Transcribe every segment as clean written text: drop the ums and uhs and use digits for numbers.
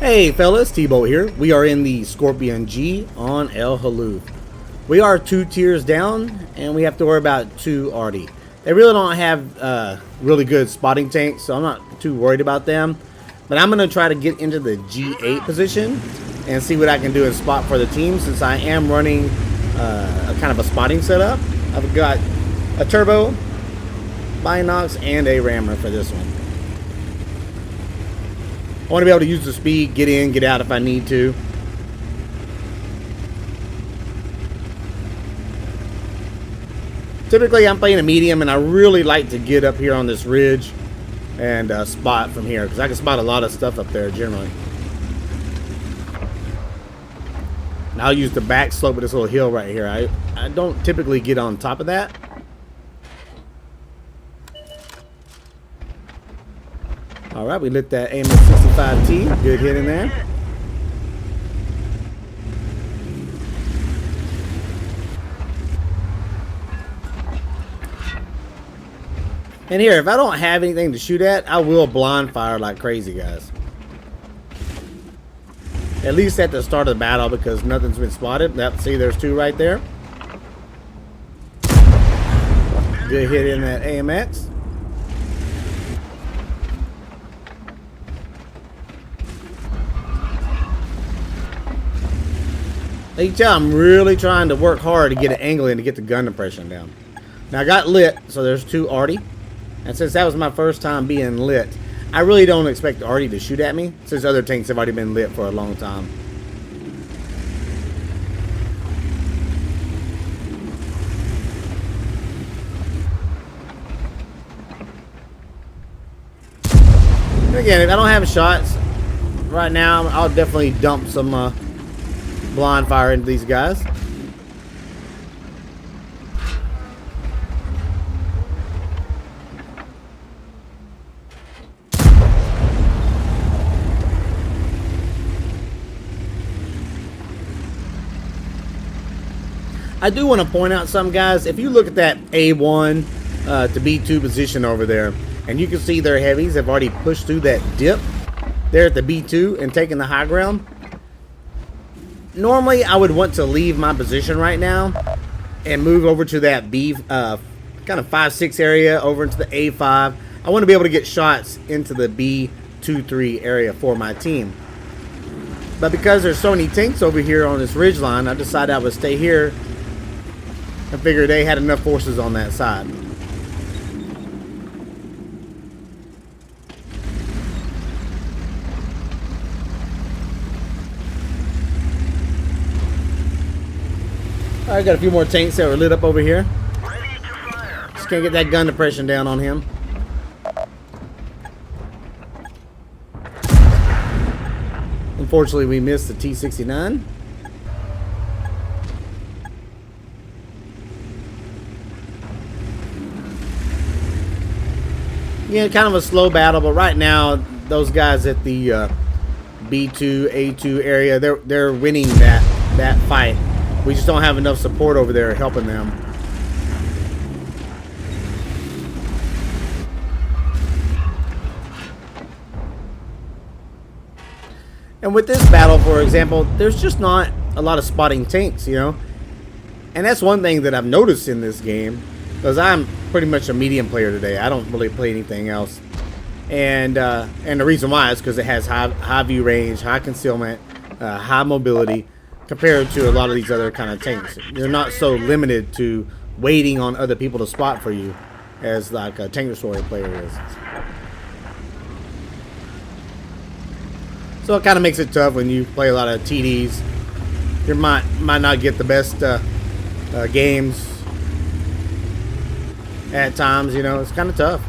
Hey fellas, T-Boat here. We are in the Skorpion G on El Halluf. We are 2 tiers down, and we have to worry about 2 arty. They really don't have really good spotting tanks, so I'm not too worried about them. But I'm going to try to get into the G8 position and see what I can do in spot for the team, since I am running a kind of a spotting setup. I've got a turbo, binocs, and a rammer for this one. I want to be able to use the speed, get in, get out if I need to. Typically, I'm playing a medium, and I really like to get up here on this ridge and spot from here, because I can spot a lot of stuff up there generally. And I'll use the back slope of this little hill right here. I don't typically get on top of that. Alright, we lit that AMS-65T. Good hit in there. And here, if I don't have anything to shoot at, I will blind fire like crazy, guys. At least at the start of the battle, because nothing's been spotted. Yep, see, there's 2 right there. Good hit in that AMX. You can tell I'm really trying to work hard to get an angle in to get the gun depression down. Now I got lit, so there's 2 arty. And since that was my first time being lit, I really don't expect the arty to shoot at me, since other tanks have already been lit for a long time. And again, if I don't have shots right now, I'll definitely dump some blind fire into these guys. I do want to point out some guys. If you look at that A1 to B2 position over there, and you can see their heavies have already pushed through that dip there at the B2 and taken the high ground. Normally, I would want to leave my position right now and move over to that B, kind of 5-6 area over into the A5. I want to be able to get shots into the B2-3 area for my team. But because there's so many tanks over here on this ridge line, I decided I would stay here and figured they had enough forces on that side. I got a few more tanks that were lit up over here. Just can't get that gun depression down on him. Unfortunately, we missed the T-69. Yeah, kind of a slow battle, but right now, those guys at the B2, A2 area, they're winning that fight. We just don't have enough support over there helping them. And with this battle, for example, there's just not a lot of spotting tanks, you know? And that's one thing that I've noticed in this game, because I'm pretty much a medium player today. I don't really play anything else. And the reason why is because it has high view range, high concealment, high mobility, compared to a lot of these other kind of tanks. You're not so limited to waiting on other people to spot for you as like a Tank Destroyer player is. So it kind of makes it tough when you play a lot of TDs. You might not get the best games at times, you know. It's kind of tough.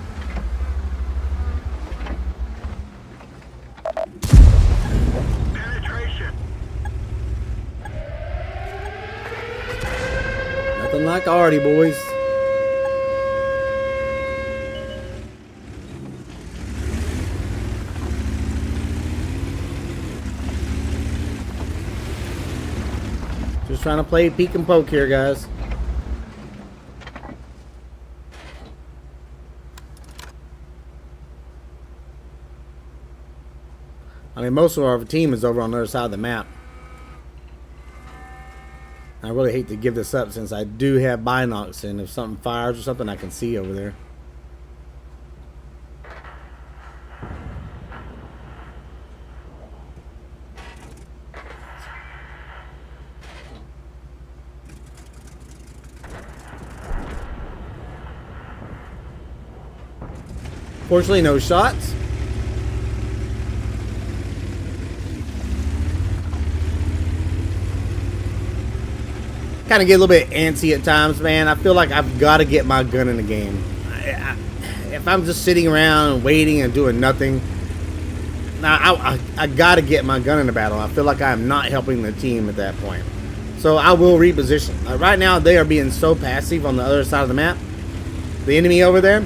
Nothing like arty, boys. Just trying to play peek and poke here, guys. I mean, most of our team is over on the other side of the map. I really hate to give this up since I do have binocs, and if something fires or something, I can see over there. Fortunately, no shots. Kind of get a little bit antsy at times, man. I feel like I've got to get my gun in the game. If I'm just sitting around waiting and doing nothing, I got to get my gun in the battle. I feel like I'm not helping the team at that point. So I will reposition. Right now, they are being so passive on the other side of the map. The enemy over there,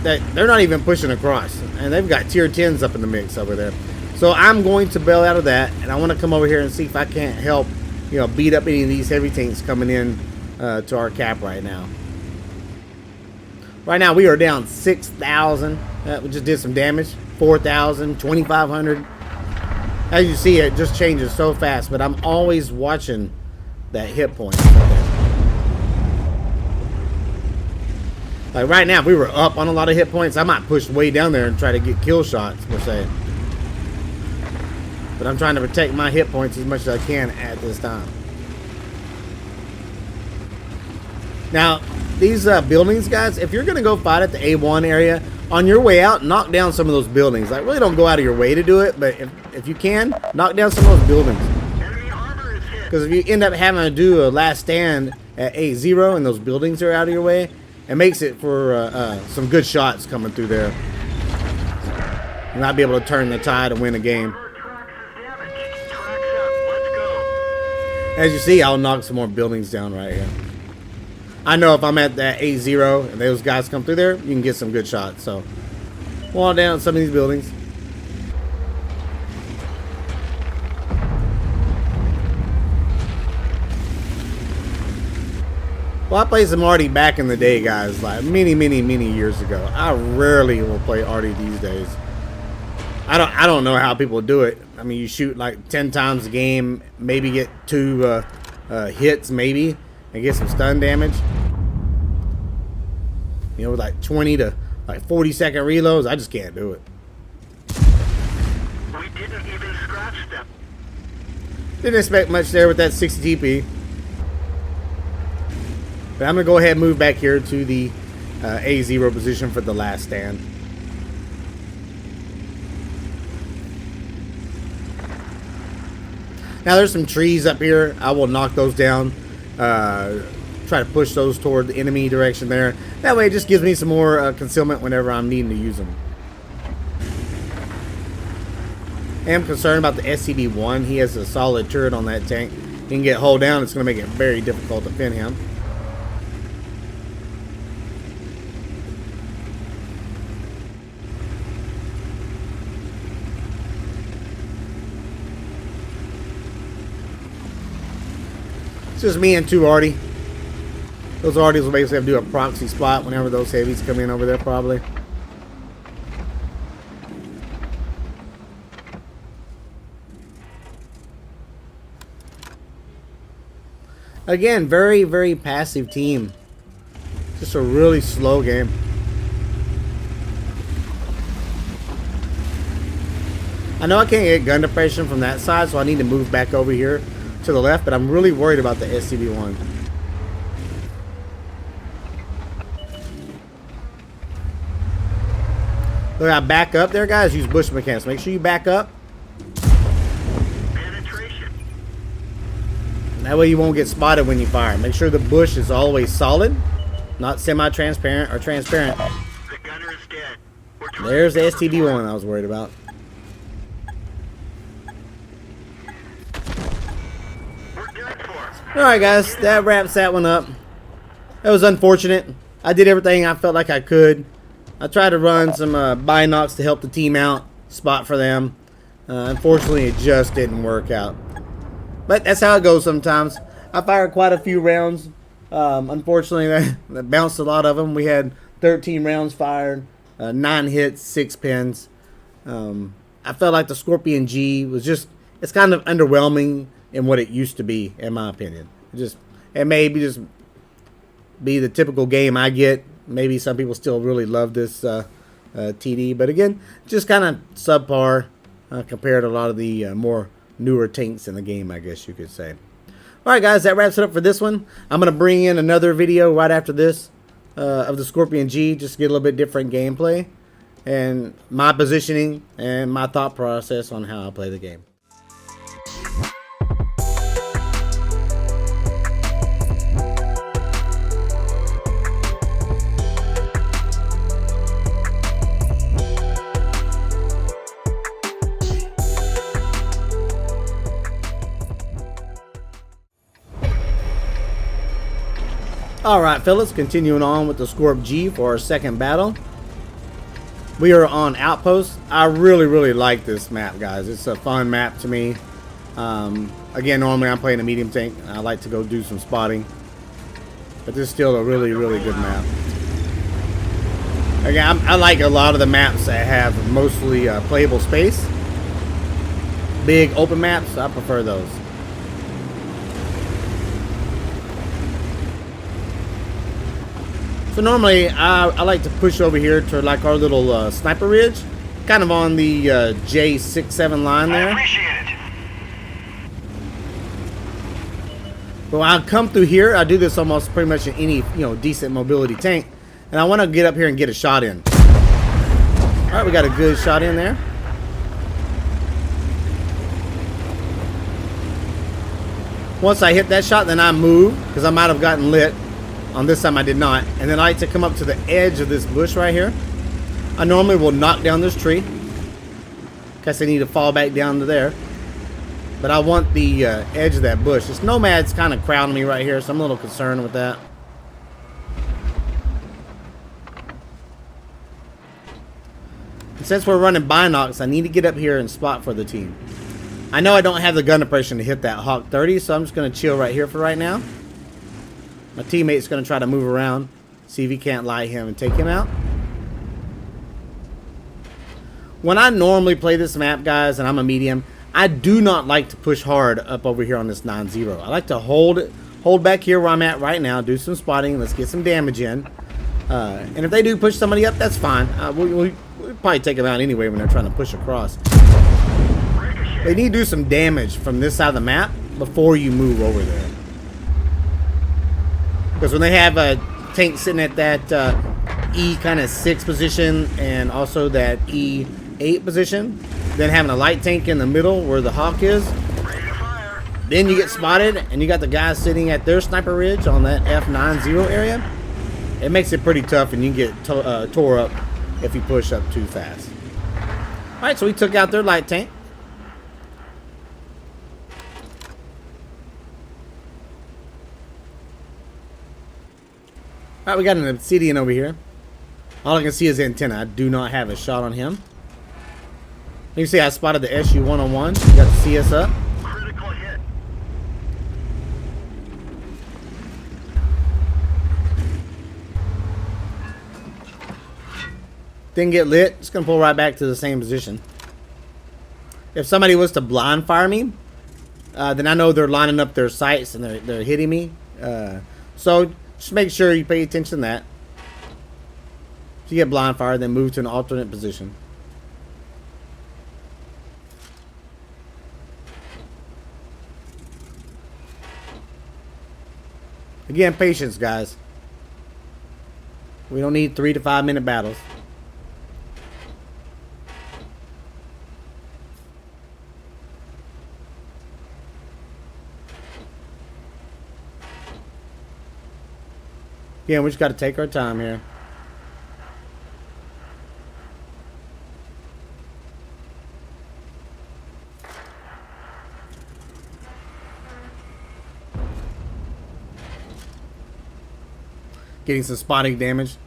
that they're not even pushing across. And they've got tier 10s up in the mix over there. So I'm going to bail out of that, and I want to come over here and see if I can't help, you know, beat up any of these heavy tanks coming in to our cap right now. Right now we are down 6,000. We just did some damage. 4,000, 2,500. As you see, it just changes so fast. But I'm always watching that hit point. Like right now, if we were up on a lot of hit points, I might push way down there and try to get kill shots per se. But I'm trying to protect my hit points as much as I can at this time. Now, these buildings, guys, if you're going to go fight at the A1 area, on your way out, knock down some of those buildings. Like, really don't go out of your way to do it, but if you can, knock down some of those buildings. Because if you end up having to do a last stand at A0 and those buildings are out of your way, it makes it for some good shots coming through there. You might be able to turn the tide and win a game. As you see, I'll knock some more buildings down right here. I know if I'm at that A0 and those guys come through there, you can get some good shots. So, wall down some of these buildings. Well, I played some Artie back in the day, guys, like many years ago. I rarely will play Artie these days. I don't know how people do it. I mean, you shoot like 10 times a game, maybe get 2 hits, maybe, and get some stun damage. You know, with like 20 to like 40-second reloads, I just can't do it. We didn't even scratch them. Didn't expect much there with that 60 TP. But I'm going to go ahead and move back here to the A0 position for the last stand. Now there's some trees up here. I will knock those down. Try to push those toward the enemy direction there. That way it just gives me some more concealment whenever I'm needing to use them. I am concerned about the SCB-1. He has a solid turret on that tank. He can get hull down. It's going to make it very difficult to pin him. It's just me and 2 Artie. Those Arties will basically have to do a proxy spot whenever those heavies come in over there, probably. Again, very passive team. Just a really slow game. I know I can't get gun depression from that side, so I need to move back over here to the left, but I'm really worried about the SCB-1. Look, I back up there, guys. Use bush mechanics. Make sure you back up. Penetration. That way you won't get spotted when you fire. Make sure the bush is always solid, not semi-transparent or transparent. The gunner is dead. There's the STB-1 I was worried about. Alright guys, that wraps that one up. That was unfortunate. I did everything I felt like I could. I tried to run some binocs to help the team out, spot for them. Unfortunately, it just didn't work out. But that's how it goes sometimes. I fired quite a few rounds. Unfortunately, that bounced a lot of them. We had 13 rounds fired, 9 hits, 6 pins. I I felt like the Skorpion G was just, it's kind of underwhelming in what it used to be, in my opinion. It may just be the typical game I get. Maybe some people still really love this TD, but again, just kind of subpar compared to a lot of the more newer tanks in the game, I guess you could say. Alright guys, that wraps it up for this one. I'm going to bring in another video right after this of the Skorpion G, just to get a little bit different gameplay and my positioning and my thought process on how I play the game. Alright fellas, continuing on with the Skorp G for our second battle. We are on Outpost. I really like this map, guys. It's a fun map to me. Again, normally I'm playing a medium tank. I like to go do some spotting. But this is still a really good map. Again, I like a lot of the maps that have mostly playable space. Big open maps, I prefer those. So normally I like to push over here to like our little sniper ridge, kind of on the J67 line there. I appreciate it. But when I come through here, I do this almost pretty much in any decent mobility tank, and I want to get up here and get a shot in. All right, we got a good shot in there. Once I hit that shot, then I move because I might have gotten lit. On this time I did not. And then I like to come up to the edge of this bush right here. I normally will knock down this tree in case I need to fall back down to there. But I want the edge of that bush. This Nomad's kind of crowding me right here, so I'm a little concerned with that. And since we're running binocs, I need to get up here and spot for the team. I know I don't have the gun depression to hit that Hawk 30, so I'm just going to chill right here for right now. My teammate's going to try to move around, see if he can't light him and take him out. When I normally play this map, guys, and I'm a medium, I do not like to push hard up over here on this 9-0. I like to hold back here where I'm at right now, do some spotting, let's get some damage in. And if they do push somebody up, that's fine. We'll probably take them out anyway when they're trying to push across. They need to do some damage from this side of the map before you move over there. Because when they have a tank sitting at that E kind of 6 position and also that E8 position, then having a light tank in the middle where the Hawk is, then you get spotted and you got the guys sitting at their sniper ridge on that F90 area. It makes it pretty tough and you can get tore up if you push up too fast. Alright, so we took out their light tank. Alright, we got an Obsidian over here. All I can see is the antenna. I do not have a shot on him. You can see I spotted the SU-101. You got the CS up. Critical hit. Didn't get lit. Just going to pull right back to the same position. If somebody was to blind fire me, then I know they're lining up their sights and they're hitting me. So just make sure you pay attention to that. If you get blind fire, then move to an alternate position. Again, patience, guys. We don't need 3 to 5 minute battles. Again, we just got to take our time here. Getting some spotting damage.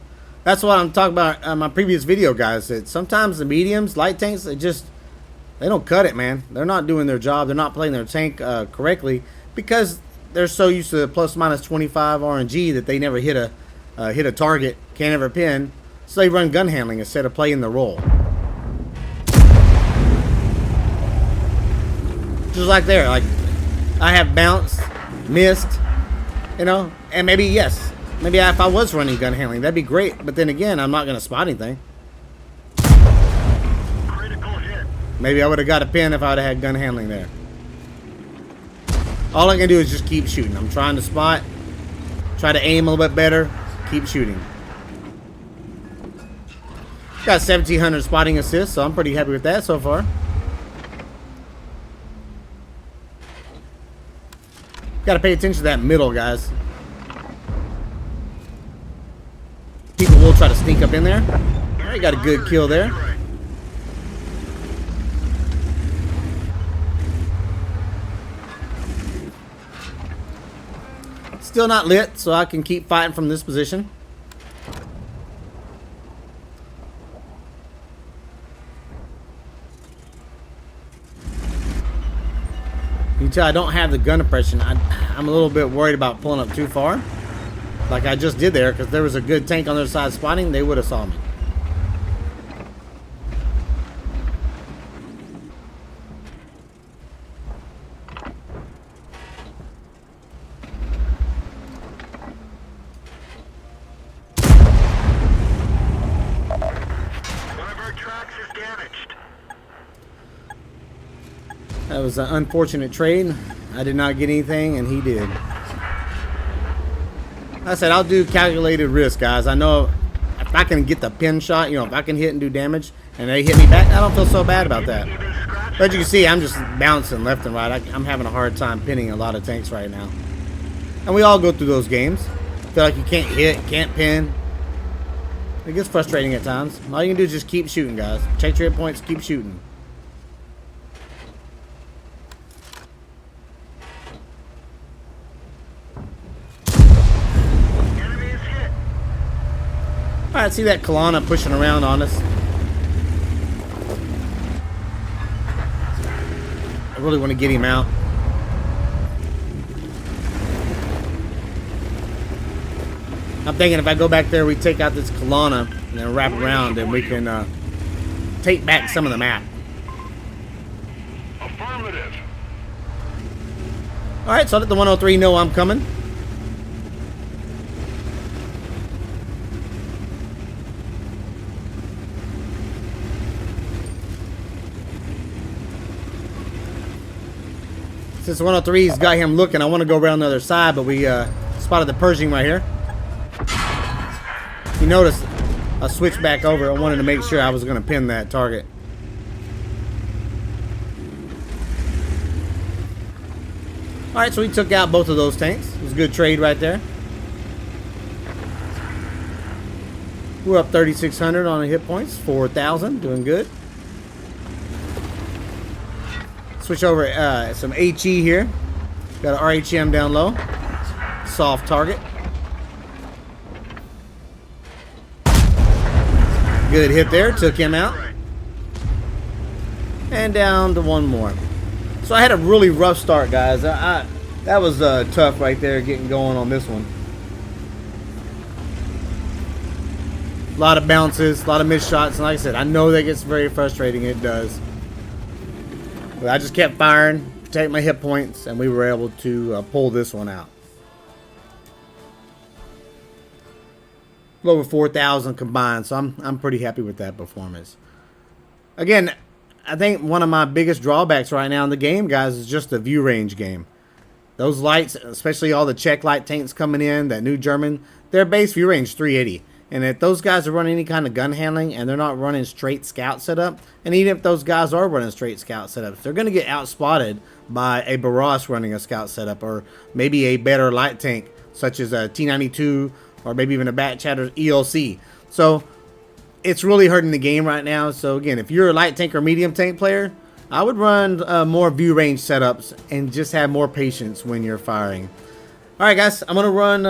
That's what I'm talking about in my previous video, guys. That sometimes the mediums, light tanks, they don't cut it, man. They're not doing their job. They're not playing their tank correctly because they're so used to plus minus 25 RNG that they never hit a target, can't ever pin. So they run gun handling instead of playing the role. Just like there, like I have bounced, missed, you know, and maybe, yes, maybe if I was running gun handling, that'd be great. But then again, I'm not going to spot anything. Critical hit. Maybe I would have got a pin if I would have had gun handling there. All I can do is just keep shooting. I'm trying to spot, try to aim a little bit better, keep shooting. Got 1,700 spotting assists, so I'm pretty happy with that so far. Got to pay attention to that middle, guys. People will try to sneak up in there. All right, got a good kill there. Still not lit, so I can keep fighting from this position. You can tell I don't have the gun oppression. I'm a little bit worried about pulling up too far, like I just did there, because there was a good tank on their side spotting. They would have saw me. One of our tracks is damaged. That was an unfortunate trade. I did not get anything, and he did. I said I'll do calculated risk, guys. I know if I can get the pin shot, you know, if I can hit and do damage, and they hit me back, I don't feel so bad about that. But you can see I'm just bouncing left and right. I'm having a hard time pinning a lot of tanks right now. And we all go through those games. Feel like you can't hit, can't pin. It gets frustrating at times. All you can do is just keep shooting, guys. Check your hit points, keep shooting. Enemy is hit. Alright, see that Kalana pushing around on us. I really want to get him out. I'm thinking if I go back there, we take out this Kalana and then wrap around, and we can take back some of the map. Affirmative. Alright, so let the 103 know I'm coming. Since the 103's got him looking, I want to go around the other side, but we spotted the Pershing right here. You notice I switched back over. I wanted to make sure I was going to pin that target. Alright, so we took out both of those tanks. It was a good trade right there. We're up 3,600 on the hit points. 4,000. Doing good. Switch over some HE here. Got an RHM down low. Soft target. Good hit there. Took him out. And down to one more. So I had a really rough start, guys. That was tough right there, getting going on this one. A lot of bounces, a lot of missed shots, and like I said, I know that gets very frustrating. It does. But I just kept firing, protect my hit points, and we were able to pull this one out. A little over 4,000 combined, so I'm pretty happy with that performance. Again, I think one of my biggest drawbacks right now in the game, guys, is just the view range game. Those lights, especially all the Czech light tanks coming in, that new German, their base view range 380. And if those guys are running any kind of gun handling and they're not running straight scout setup, and even if those guys are running straight scout setups, they're going to get outspotted by a Barras running a scout setup, or maybe a better light tank such as a T92 or maybe even a Bat Chatter ELC. So it's really hurting the game right now. So again, if you're a light tank or medium tank player, I would run more view range setups and just have more patience when you're firing. Alright guys, I'm going to run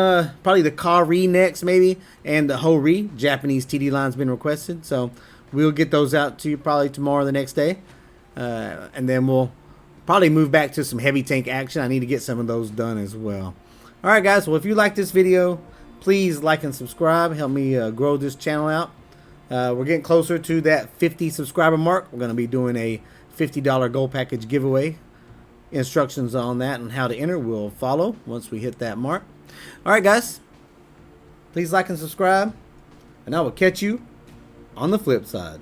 probably the Kari next maybe, and the Hori. Japanese TD line's been requested, so we'll get those out to you probably tomorrow or the next day. And then we'll probably move back to some heavy tank action. I need to get some of those done as well. Alright guys, well if you like this video, please like and subscribe. Help me grow this channel out. We're getting closer to that 50 subscriber mark. We're going to be doing a $50 gold package giveaway instructions on that and how to enter will follow once we hit that mark. Alright guys, please like and subscribe, and I will catch you on the flip side.